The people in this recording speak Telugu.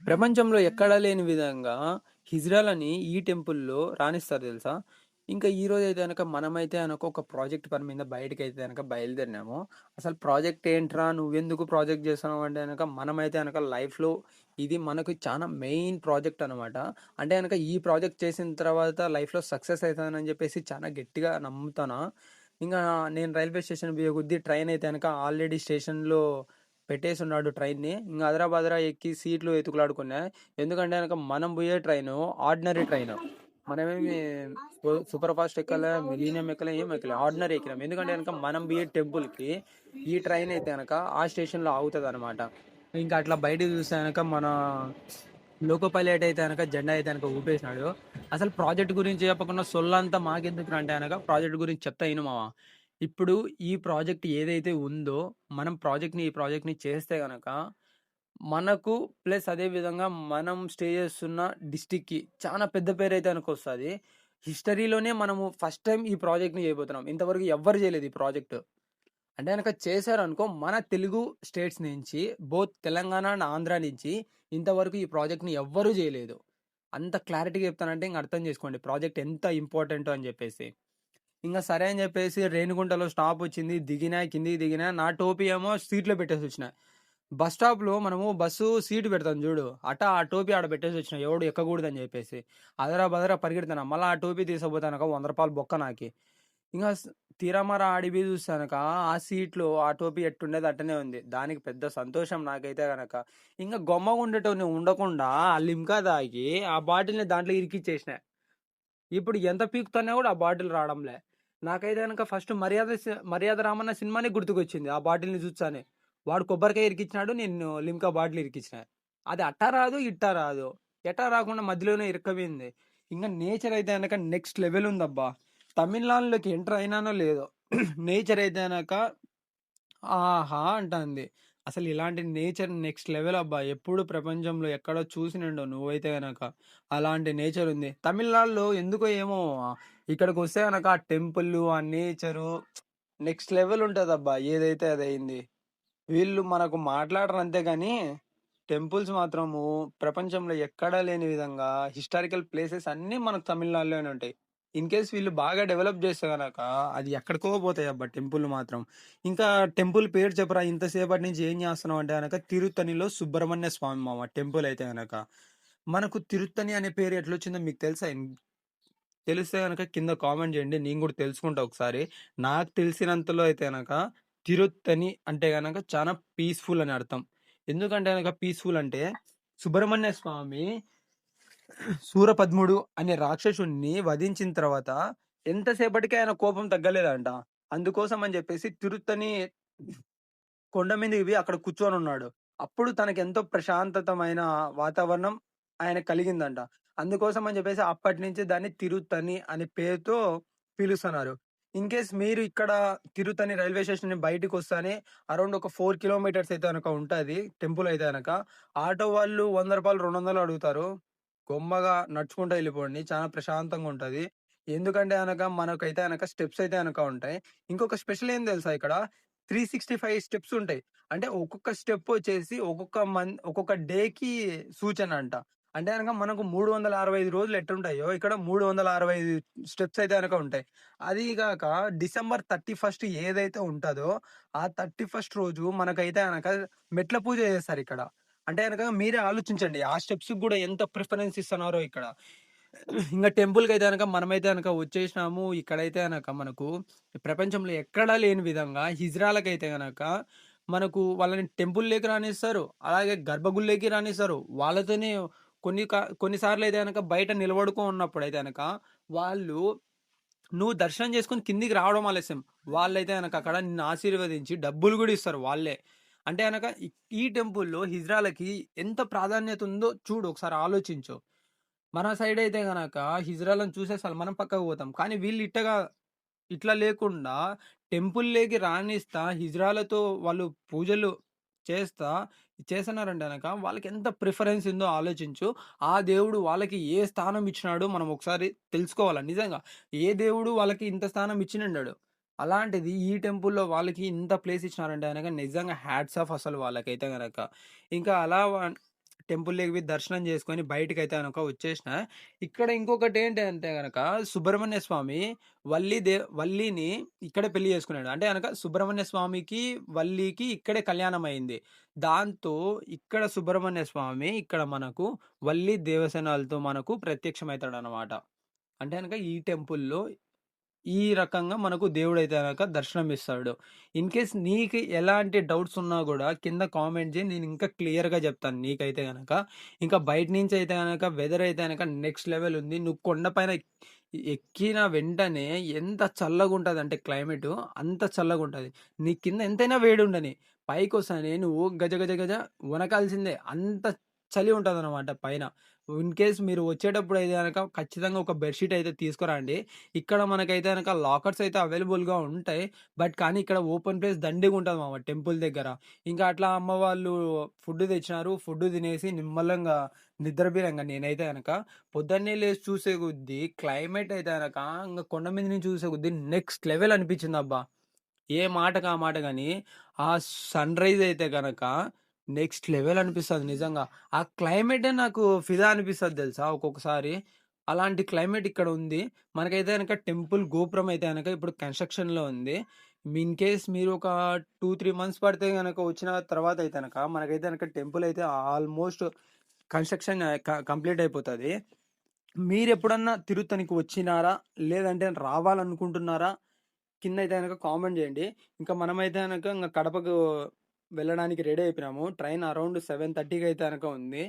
ప్రపంచంలో ఎక్కడా లేని విధంగా హిజ్రాలని ఈ టెంపుల్‌లో రానిస్తారు తెలుసా? ఇంకా ఈరోజైతే గనక మనమైతే గనక ఒక ప్రాజెక్ట్ పని మీద బయటికైతే గనక బయలుదేరినాము. అసలు ప్రాజెక్ట్ ఏంట్రా? నువ్వెందుకు ప్రాజెక్ట్ చేస్తున్నావు అంటే గనక మనమైతే గనక లైఫ్‌లో ఇది మనకు చాలా మెయిన్ ప్రాజెక్ట్ అనమాట. అంటే గనక ఈ ప్రాజెక్ట్ చేసిన తర్వాత లైఫ్‌లో సక్సెస్ అయితానని చెప్పేసి చాలా గట్టిగా నమ్ముతాను. ఇంగా నేను రైల్వే స్టేషన్ పోయే కొద్దీ ట్రైన్ అయితే గనక ఆల్రెడీ స్టేషన్‌లో పెట్టేసున్నాడు ట్రైన్‌ని. ఇంగ అదరా బదరా ఎక్కి సీట్లు ఎతుకులాడుకున్నా. ఎందుకంటే గనక మనం బోయే ట్రైను ఆర్డినరీ ట్రైను. మనమేమి సూపర్ ఫాస్ట్ ఎక్కలే, మిలీనియం ఎక్కలే, ఏం ఎక్కలే. ఆర్డినరీ ఎక్కినాం. ఎందుకంటే గనక మనం బోయే టెంపుల్‌కి ఈ ట్రైన్ అయితే గనక ఆ స్టేషన్‌లో ఆగుతదనమాట. ఇంకా అట్లా బయటకి చూస్తే గనక మన లోకో పైలట్ అయితే గనక జెండా అయితే గనక ఊపేసినాడు. అసలు ప్రాజెక్ట్ గురించి చెప్పకుండా సొల్లంతా మాకెందుకురా అంటే గనక ప్రాజెక్ట్ గురించి చెప్తా ఇను మామ. ఇప్పుడు ఈ ప్రాజెక్ట్ ఏదైతే ఉందో మనం ఈ ప్రాజెక్ట్‌ని చేస్తే గనక మనకు ప్లస్ అదే విధంగా మనం స్టే చేస్తున్న డిస్ట్రిక్ట్‌కి చాలా పెద్ద పేరైతే గనకొస్తది. హిస్టరీలోనే మనము ఫస్ట్ టైమ్ ఈ ప్రాజెక్ట్‌ని చేయబోతున్నాం. ఇంతవరకు ఎవ్వరు చేయలేదు ఈ ప్రాజెక్ట్. అంటే గనక చేశారనుకో మన తెలుగు స్టేట్స్ నుంచి బోత్ తెలంగాణ అండ్ ఆంధ్ర నుంచి ఇంతవరకు ఈ ప్రాజెక్ట్‌ని ఎవ్వరు చేయలేదు. అంత క్లారిటీగా చెప్తానంటే ఇంక అర్థం చేసుకోండి ప్రాజెక్ట్ ఎంత ఇంపార్టెంటో అని చెప్పేసి. ఇంగ సరే అని జెప్పేసి రేణిగుంటలో స్టాపొచ్చింది. దిగినా, కిందికి దిగినా. నా టోపీ ఏమో సీట్‌లో పెట్టేసొచ్చిన. బస్ స్టాప్‌లో మనము బస్సు సీటు పెడతాం జూడు. ఆ టోపీ ఆడ పెట్టేసొచ్చిన. ఎవడు ఎక్కకూడదని జెప్పేసి. అదరా బదరా పరిగెడుతున్నా. మళ్ళా ఆ టోపీ తీసకపోతే రూ. 100 బొక్క నాకి. ఇంగ తీరా మరా ఆడికి చూస్తే ఆ సీట్‌లో ఆ టోపీ ఎట్టుండేది అట్టనే ఉంది. దానికి పెద్ద సంతోషం నాకైతే గనక. ఇంగ గమ్ముగుండేటోడిని ఉండకుండా ఆ లిమ్కా తాగి ఆ బాటిల్‌ని దాంట్లో ఇరికిచ్చేసిన. ఇప్పుడు ఎంత పీకుతున్నా గూడా ఆ బాటిల్ రావడంలే. నాకైతే గనక ఫస్ట్ 'మర్యాద రామన్న' సినిమానే గుర్తుకొచ్చింది. ఆ బాటిల్‌ని చూచ్చానే. వాడు కొబ్బరికాయ ఇరికిచ్చినాడు. నేను లిమ్కా బాటిల్ ఇరికిచ్చిన. అది అట్టా రాదు, ఇట్టా రాదు. ఎటా రాకుండా మధ్యలోనే ఇరక్కపోయింది. ఇంగ నేచర్ అయితే గనక నెక్స్ట్ లెవెల్ ఉందబ్బా! తమిళనాడులోకి ఎంటర్ అయినానో లేదో నేచర్ అయితే గనక ఆహా! అంటాంది. అసలు ఇలాంటి నేచర్ నెక్స్ట్ లెవెల్ అబ్బా! ఎప్పుడు ప్రపంచంలో ఎక్కడో చూసినుండవు నువ్వైతే గనక. అలాంటి నేచర్ ఉంది. తమిళనాడులో ఎందుకో ఏమో ఇక్కడికొస్తే గనక ఆ టెంపుల్లు, ఆ నేచరు నెక్స్ట్ లెవెల్ ఉంటదబ్బా! ఏదైతే అదయింది. వీళ్ళు మనకు మాట్లాడరు అంతే గాని, టెంపుల్స్ మాత్రము ప్రపంచంలో ఎక్కడా లేని విధంగా హిస్టారికల్ ప్లేసెస్ అన్నీ మనకు తమిళనాడులోనే ఉంటాయి. ఇన్‌కేస్ వీళ్ళు బాగా డెవలప్ చేస్తే గనక అది ఎక్కడికో పోతాయబ్బా టెంపుల్‌లు మాత్రం. ఇంకా టెంపుల్ పేరు చెప్పురా ఇంతసేపటి నుంచి ఏం చేస్తున్నావు అంటే గనక తిరుత్తణిలో సుబ్రహ్మణ్య స్వామి మామ టెంపుల్ అయితే గనక. మనకు తిరుత్తణి అనే పేరు ఎట్లొచ్చిందో మీకు తెలుసా? తెలిస్తే గనక కింద కామెంట్ చేయండి. నేను గూడా తెలుసుకుంటా ఒకసారి. నాకు తెలిసినంతలో అయితే గనక తిరుత్తని అంటే గనక చానా పీస్‌ఫుల్ అని అర్థం. ఎందుకంటే గనక పీస్‌ఫుల్ అంటే సుబ్రహ్మణ్య స్వామి శూరపద్ముడు అనే రాక్షసుడిని వధించిన తర్వాత ఎంతసేపటికి ఆయన కోపం తగ్గలేదంట. అందుకోసం అని జెప్పేసి తిరుత్తని కొండ మీదకి పోయి అక్కడ కూర్చొనున్నాడు. అప్పుడు తనకెంతో ప్రశాంతతమైన వాతావరణం ఆయనకు కలిగిందంట. అందుకోసం అని చెప్పేసి అప్పటినుంచి దాన్ని తిరుత్తని అనే పేరుతో పిలుస్తున్నారు. ఇన్‌కేస్ మీరు ఇక్కడ తిరుత్తని రైల్వే స్టేషన్ నుంచి బయటికొస్తానే అరౌండ్ ఒక 4 కిలోమీటర్స్ అయితే గనక ఉంటది. టెంపుల్ అయితే గనక. ఆటో వాళ్ళు రూ. 100, 200 అడుగుతారు. గమ్ముగా నడుచుకుంటూ ఎళ్ళిపోండి. చాలా ప్రశాంతంగా ఉంటది. ఎందుకంటే గనక మనకైతే గనక స్టెప్స్ అయితే గనక ఉంటాయి. ఇంకొక స్పెషల్ ఏం తెలుసా ఇక్కడ? 365 స్టెప్స్ ఉంటాయి. అంటే ఒక్కొక్క స్టెప్ వచ్చేసి ఒక్కొక్క డేకి సూచన అంట. అంటే గనక మనకు 365 రోజులు ఎట్టుంటాయో ఇక్కడ 365 స్టెప్స్ అయితే గనక ఉంటాయి. అది గాక డిసెంబర్ 31 ఏదైతే ఉంటదో ఆ 31 రోజు మనకైతే గనక మెట్ల పూజ చేస్తారిక్కడ. అంటే గనక మీరే ఆలోచించండి. ఆ స్టెప్స్‌కి గూడా ఎంత ప్రిఫరెన్స్ ఇస్తున్నారో ఇక్కడ. ఇంగ టెంపుల్‌కైతే గనక మనమైతే గనక వచ్చేసినాము. ఇక్కడైతే గనక మనకు ప్రపంచంలో ఎక్కడా లేని విధంగా హిజ్రాలకైతే గనక మనకు వాళ్ళని టెంపుల్‌లోకి రానిస్తారు. అలాగే గర్భగుడిలోకి రానిస్తారు. వాళ్ళతోనే కొన్ని సార్లయితే గనక బయట నిలబడుకో ఉన్నప్పుడైతే గనక వాళ్ళు నువ్వు దర్శనం చేసుకొని కిందికి రావడం ఆలస్యం. వాళ్ళైతే గనక అక్కడ నిన్ను ఆశీర్వదించి డబ్బులు గూడా ఇస్తారు వాళ్ళే. అంటే గనక ఈ టెంపుల్‌లో హిజ్రాలకి ఎంత ప్రాధాన్యత ఉందో చూడు ఒకసారి ఆలోచించు. మన సైడ్ అయితే గనక హిజ్రాలను చూసేసాలు మనం పక్కకు పోతాం. కానీ వీళ్ళు ఇట్లా లేకుండా టెంపుల్‌లోకి రానిస్తా హిజ్రాలతో వాళ్ళు పూజలు చేస్తా చేస్తన్నారంటే గనక వాళ్ళకెంత ప్రిఫరెన్స్ ఉందో ఆలోచించు. ఆ దేవుడు వాళ్ళకి ఏ స్థానం ఇచ్చినాడో మనం ఒకసారి తెలుసుకోవాల నిజంగా. ఏ దేవుడు వాళ్ళకి ఇంత స్థానం ఇచ్చినుండడు. అలాంటిది ఈ టెంపుల్‌లో వాళ్ళకి ఇంత ప్లేస్ ఇచ్చినారంటే గనక నిజంగా హ్యాట్స్ ఆఫ్ అసలు వాళ్ళకైతే గనక. ఇంకా అలా టెంపుల్‌లోకి పోయి దర్శనం చేసుకొని బయటికైతే గనక వచ్చేసిన. ఇక్కడ ఇంకొకటేంటి అంటే గనక సుబ్రహ్మణ్య స్వామి వల్లిని ఇక్కడే పెళ్లి చేసుకున్నాడు. అంటే గనక సుబ్రహ్మణ్య స్వామికి, వల్లికి ఇక్కడే కళ్యాణం అయింది. దాంతో ఇక్కడ సుబ్రహ్మణ్య స్వామి ఇక్కడ మనకు వల్లి దేవసేనలతో మనకు ప్రత్యక్షమైతాడనమాట. అంటే గనక ఈ టెంపుల్‌లో ఈ రకంగా మనకు దేవుడైతే గనక దర్శనమిస్తాడు. ఇన్‌కేస్ నీకు ఎలాంటి డౌట్స్ ఉన్నా గూడా కింద కామెంట్ జెయి. నేను ఇంకా క్లియర్‌గా జెప్తాను నీకైతే గనక. ఇంకా బయట నుంచి అయితే గనక వెదర్ అయితే గనక నెక్స్ట్ లెవెల్ ఉంది. నువ్వు కొండ పైన ఎక్కిన వెంటనే ఎంత చల్లగుంటదంటే క్లైమేటు అంత చల్లగుంటది. నీ కింద ఎంతైనా వేడుండని పైకొస్తానే నువ్వు గజ గజ గజ వణకాల్సిందే. అంత చలి ఉంటదనమాట పైన. ఇన్‌కేస్ మీరు వచ్చేటప్పుడు అయితే గనక ఖచ్చితంగా ఒక బెడ్‌షీట్ అయితే తీసుకురండి. ఇక్కడ మనకైతే గనక లాకర్స్ అయితే అవైలబుల్‌గా ఉంటాయి. బట్ కానీ ఇక్కడ ఓపెన్ ప్లేస్ దండిగుంటది మామ టెంపుల్ దగ్గర. ఇంకా అట్లా అమ్మ వాళ్ళు ఫుడ్ తెచ్చినారు. ఫుడ్ తినేసి నిమ్మలంగా నిద్రపోయినా నేనైతే గనక. పొద్దున్నే లేసి చూసే కొద్దీ క్లైమేట్ అయితే గనక ఇంగ కొండ మీద నుంచి చూసే కొద్దీ నెక్స్ట్ లెవెల్ అనిపించిందబ్బా! ఏ మాటకి ఆ మాట గాని, ఆ సన్‌రైజ్ అయితే గనక నెక్స్ట్ లెవెల్ అనిపిస్తది నిజంగా. ఆ క్లైమేటే నాకు ఫిదా అనిపిస్తది తెలుసా ఒక్కొక్కసారి. అలాంటి క్లైమేట్ ఇక్కడ ఉంది. మనకైతే గనక టెంపుల్ గోపురం అయితే గనక ఇప్పుడు కన్‌స్ట్రక్షన్‌లో ఉంది. ఇన్ కేస్ మీరు ఒక 2, 3 మంత్స్ పడితే గనక వచ్చిన తర్వాత అయితే గనక మనకైతే గనక టెంపుల్ అయితే ఆల్‌మోస్ట్ కన్‌స్ట్రక్షన్ కంప్లీట్ అయిపోతది. మీరెప్పుడన్నా తిరుత్తనికి వచ్చినారా? లేదంటే రావాలనుకుంటున్నారా? కిందయితే గనక కామెంట్ జేయండి. ఇంకా మనమైతే గనక ఇంగ కడపకు వెళ్ళడానికి రెడీ అయిపోయినాము. ట్రైన్ అరౌండ్ 7:30కి అయితే గనక ఉంది.